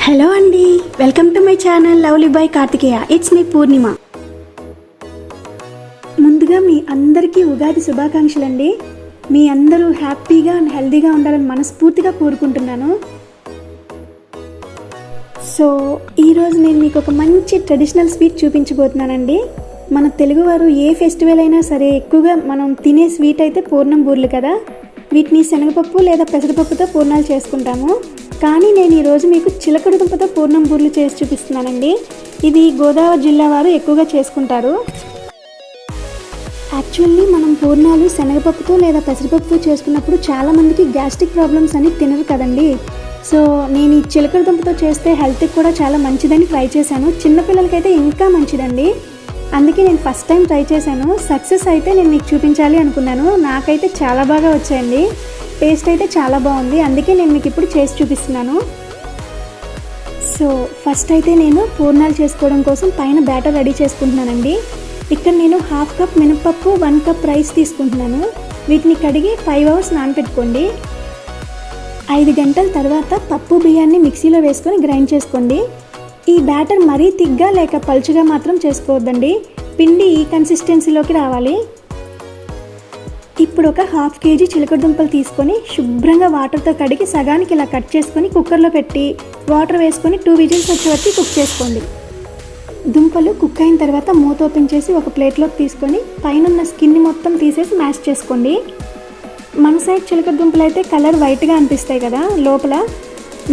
Hello అండి, welcome to my channel lovely boy Karthikeya. It's me Purnima. ముందుగా మీ అందరికీ ఉగాది శుభాకాంక్షలు అండి. మీ అందరూ హ్యాపీగా అండ్ హెల్తీగా ఉండాలని మనస్ఫూర్తిగా కోరుకుంటున్నాను. సో ఈరోజు నేను మీకు ఒక మంచి ట్రెడిషనల్ స్వీట్ చూపించబోతున్నానండి. మన తెలుగువారు ఏ ఫెస్టివల్ అయినా సరే ఎక్కువగా మనం తినే స్వీట్ అయితే పూర్ణం బూరెలు కదా. వీటిని శనగపప్పు లేదా పెసరపప్పుతో పూర్ణాలు చేసుకుంటాము. కానీ నేను ఈరోజు మీకు చిలకడ దుంపతో పూర్ణం బూరెలు చేసి చూపిస్తున్నానండి. ఇది గోదావరి జిల్లా వారు ఎక్కువగా చేసుకుంటారు. యాక్చువల్లీ మనం పూర్ణాలు శనగపప్పుతో లేదా పెసరపప్పుతో చేసుకున్నప్పుడు చాలామందికి గ్యాస్ట్రిక్ ప్రాబ్లమ్స్ అని తినరు కదండి. సో నేను ఈ చిలకడ దుంపతో చేస్తే హెల్త్కి కూడా చాలా మంచిదని ట్రై చేశాను. చిన్నపిల్లలకైతే ఇంకా మంచిదండి. అందుకే నేను ఫస్ట్ టైం ట్రై చేశాను. సక్సెస్ అయితే నేను మీకు చూపించాలి అనుకున్నాను. నాకైతే చాలా బాగా వచ్చాయండి. టేస్ట్ అయితే చాలా బాగుంది. అందుకే నేను మీకు ఇప్పుడు చేసి చూపిస్తున్నాను. సో ఫస్ట్ అయితే నేను పూర్ణాలు చేసుకోవడం కోసం పైన బ్యాటర్ రెడీ చేసుకుంటున్నానండి. ఇక్కడ నేను 1/2 కప్ మినపప్పు, 1 కప్ రైస్ తీసుకుంటున్నాను. వీటిని కడిగి 5 అవర్స్ నానబెట్టుకోండి. 5 గంటల తర్వాత పప్పు బియ్యాన్ని మిక్సీలో వేసుకొని గ్రైండ్ చేసుకోండి. ఈ బ్యాటర్ మరీ తిగ్గా లేక పలుచగా మాత్రం చేసుకోవద్దండి. పిండి ఈ కన్సిస్టెన్సీలోకి రావాలి. ఇప్పుడు ఒక 1/2 కేజీ చిలకడ దుంపలు తీసుకొని శుభ్రంగా వాటర్తో కడిగి సగానికి ఇలా కట్ చేసుకొని కుక్కర్లో పెట్టి వాటర్ వేసుకొని 2 విజిల్స్ వచ్చే వరకు కుక్ చేసుకోండి. దుంపలు కుక్ అయిన తర్వాత మూత ఓపెన్ చేసి ఒక ప్లేట్లోకి తీసుకొని పైన ఉన్న స్కిన్ని మొత్తం తీసేసి మ్యాష్ చేసుకోండి. మన సైడ్ చిలకడ దుంపలు అయితే కలర్ వైట్గా అనిపిస్తాయి కదా లోపల.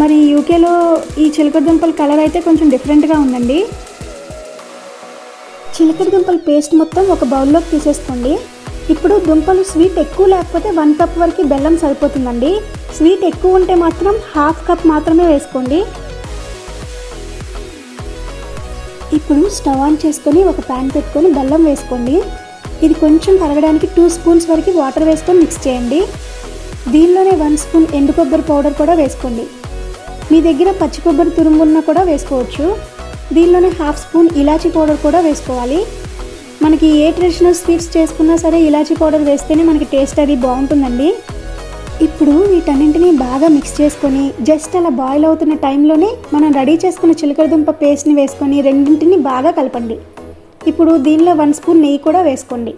మరి యూకేలో ఈ చిలకడ దుంపల కలర్ అయితే కొంచెం డిఫరెంట్గా ఉందండి. చిలకడ దుంపల పేస్ట్ మొత్తం ఒక బౌల్లోకి తీసేసుకోండి. ఇప్పుడు దుంపలు స్వీట్ ఎక్కువ లేకపోతే 1 కప్ వరకు బెల్లం సరిపోతుందండి. స్వీట్ ఎక్కువ ఉంటే మాత్రం 1/2 కప్ మాత్రమే వేసుకోండి. ఇప్పుడు స్టవ్ ఆన్ చేసుకొని ఒక ప్యాన్ పెట్టుకొని బెల్లం వేసుకోండి. ఇది కొంచెం కరగడానికి 2 స్పూన్స్ వరకు వాటర్ వేసుకొని మిక్స్ చేయండి. దీనిలోనే 1 స్పూన్ ఎండు కొబ్బరి పౌడర్ కూడా వేసుకోండి. మీ దగ్గర పచ్చి కొబ్బరి తురుమున్నా కూడా వేసుకోవచ్చు. దీనిలోనే 1/2 స్పూన్ ఇలాచీ పౌడర్ కూడా వేసుకోవాలి. మనకి ఏ ట్రెడిషనల్ స్వీట్స్ చేసుకున్నా సరే ఇలాచీ పౌడర్ వేస్తేనే మనకి టేస్ట్ అది బాగుంటుందండి. ఇప్పుడు వీటన్నింటినీ బాగా మిక్స్ చేసుకొని జస్ట్ అలా బాయిల్ అవుతున్న టైంలోనే మనం రెడీ చేసుకున్న చిలకడ దుంప పేస్ట్ని వేసుకొని రెండింటిని బాగా కలపండి. ఇప్పుడు దీనిలో 1 స్పూన్ నెయ్యి కూడా వేసుకోండి.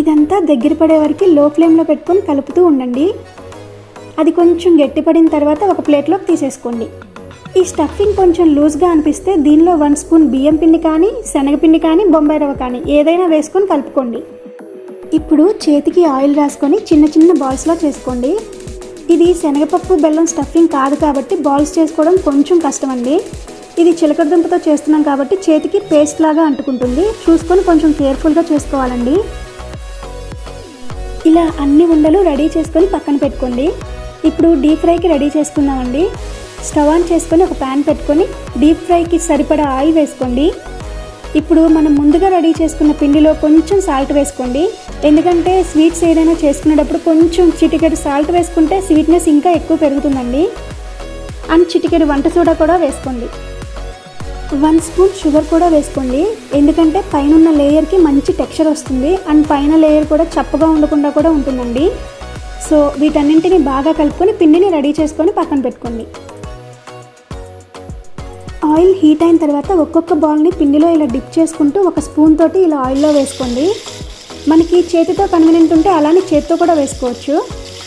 ఇదంతా దగ్గర పడే వరకు లో ఫ్లేమ్లో పెట్టుకొని కలుపుతూ ఉండండి. అది కొంచెం గట్టిపడిన తర్వాత ఒక ప్లేట్లోకి తీసేసుకోండి. ఈ స్టఫింగ్ కొంచెం లూజ్గా అనిపిస్తే దీనిలో 1 స్పూన్ బియ్యం పిండి కానీ, శనగపిండి కానీ, బొంబాయి రవ్వ కానీ ఏదైనా వేసుకొని కలుపుకోండి. ఇప్పుడు చేతికి ఆయిల్ రాసుకొని చిన్న చిన్న బాల్స్లో చేసుకోండి. ఇది శనగపప్పు బెల్లం స్టఫింగ్ కాదు కాబట్టి బాల్స్ చేసుకోవడం కొంచెం కష్టమండి. ఇది చిలకడ దుంపతో చేస్తున్నాం కాబట్టి చేతికి పేస్ట్ లాగా అంటుకుంటుంది. చూసుకొని కొంచెం కేర్ఫుల్గా చేసుకోవాలండి. ఇలా అన్ని ఉండలు రెడీ చేసుకొని పక్కన పెట్టుకోండి. ఇప్పుడు డీప్ ఫ్రైకి రెడీ చేసుకుందామండి. స్టవ్ ఆన్ చేసుకొని ఒక ప్యాన్ పెట్టుకొని డీప్ ఫ్రైకి సరిపడా ఆయిల్ వేసుకోండి. ఇప్పుడు మనం ముందుగా రెడీ చేసుకున్న పిండిలో కొంచెం సాల్ట్ వేసుకోండి. ఎందుకంటే స్వీట్స్ ఏదైనా చేసుకునేటప్పుడు కొంచెం చిటికెడు సాల్ట్ వేసుకుంటే స్వీట్నెస్ ఇంకా ఎక్కువ పెరుగుతుందండి. అండ్ చిటికెడు వంట సోడా కూడా వేసుకోండి. 1 స్పూన్ షుగర్ కూడా వేసుకోండి. ఎందుకంటే పైన లేయర్కి మంచి టెక్స్చర్ వస్తుంది. అండ్ పైన లేయర్ కూడా చప్పగా ఉండకుండా కూడా ఉంటుందండి. సో వీటన్నింటినీ బాగా కలుపుకొని పిండిని రెడీ చేసుకొని పక్కన పెట్టుకోండి. ఆయిల్ హీట్ అయిన తర్వాత ఒక్కొక్క బాల్ని పిండిలో ఇలా డిప్ చేసుకుంటూ ఒక స్పూన్ తోటి ఇలా ఆయిల్లో వేసుకోండి. మనకి చేతితో కన్వీనియంట్ ఉంటే అలానే చేతితో కూడా వేసుకోవచ్చు.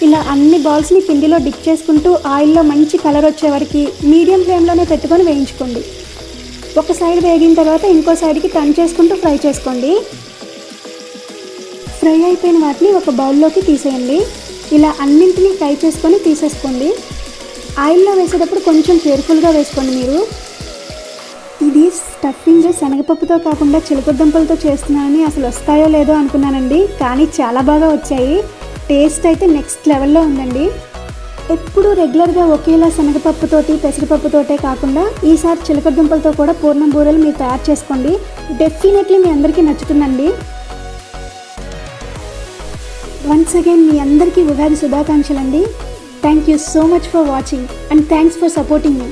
ఇలా అన్ని బాల్స్ని పిండిలో డిప్ చేసుకుంటూ ఆయిల్లో మంచి కలర్ వచ్చే వరకు మీడియం ఫ్లేమ్లోనే పెట్టుకొని వేయించుకోండి. ఒక సైడ్ వేగిన తర్వాత ఇంకో సైడ్కి టర్న్ చేసుకుంటూ ఫ్రై చేసుకోండి. ఫ్రై అయిపోయిన వాటిని ఒక బౌల్లోకి తీసేయండి. ఇలా అన్నింటినీ ఫ్రై చేసుకొని తీసేసుకోండి. ఆయిల్లో వేసేటప్పుడు కొంచెం కేర్ఫుల్గా వేసుకోండి మీరు. ఇది స్టఫింగ్ శనగపప్పుతో కాకుండా చిలకడ దుంపలతో చేస్తున్నానని అసలు వస్తాయో లేదో అనుకున్నానండి. కానీ చాలా బాగా వచ్చాయి. టేస్ట్ అయితే నెక్స్ట్ లెవెల్లో ఉందండి. ఎప్పుడు రెగ్యులర్గా ఒకేలా శనగపప్పుతోటి పెసరపప్పుతోటే కాకుండా ఈసారి చిలకడ దుంపలతో కూడా పూర్ణం బూరెలు మీరు తయారు చేసుకోండి. డెఫినెట్లీ మీ అందరికీ నచ్చుతుందండి. వన్స్ అగైన్ మీ అందరికీ ఉగాది శుభాకాంక్షలు అండి. Thank you so much for watching and thanks for supporting me.